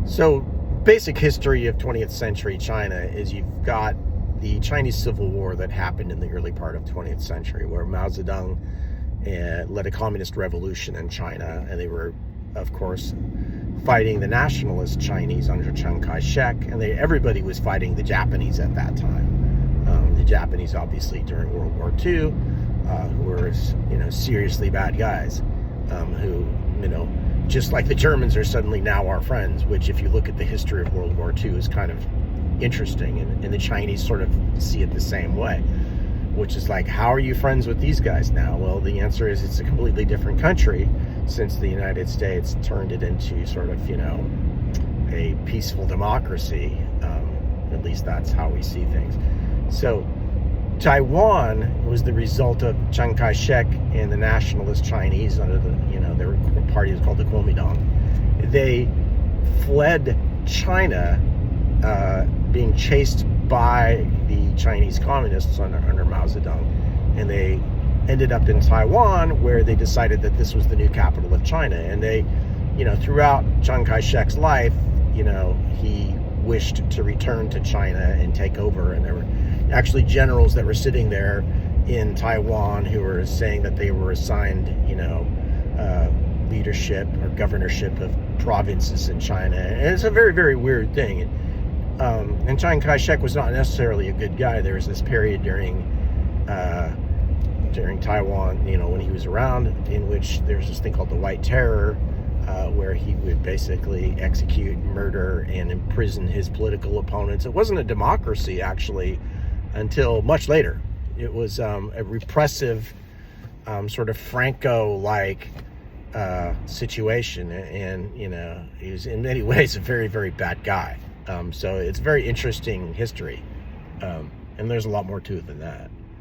So, basic history of 20th century China is you've got the Chinese Civil War that happened in the early part of 20th century, where Mao Zedong led a communist revolution in China, and they were, of course, fighting the nationalist Chinese under Chiang Kai-shek, and everybody was fighting the Japanese at that time. The Japanese, obviously, during World War II, who were, seriously bad guys, who, just like the Germans are suddenly now our friends, which, if you look at the history of World War II, is kind of interesting, and the Chinese sort of see it the same way, which is like, how are you friends with these guys now? Well, the answer is it's a completely different country, since the United States turned it into sort of, a peaceful democracy. At least that's how we see things. So Taiwan was the result of Chiang Kai-shek and the nationalist Chinese under their party is called the Kuomintang. They fled China, being chased by the Chinese communists under Mao Zedong, and they ended up in Taiwan, where they decided that this was the new capital of China. And they, throughout Chiang Kai-shek's life, he wished to return to China and take over. And there were actually generals that were sitting there in Taiwan who were saying that they were assigned, leadership or governorship of provinces in China. And it's a very, very weird thing. And Chiang Kai-shek was not necessarily a good guy. There was this period during Taiwan, when he was around, in which there's this thing called the White Terror, where he would basically execute, murder, and imprison his political opponents. It wasn't a democracy, actually, until much later. It was a repressive, sort of Franco-like situation, and he was in many ways a very, very bad guy. So it's very interesting history, and there's a lot more to it than that.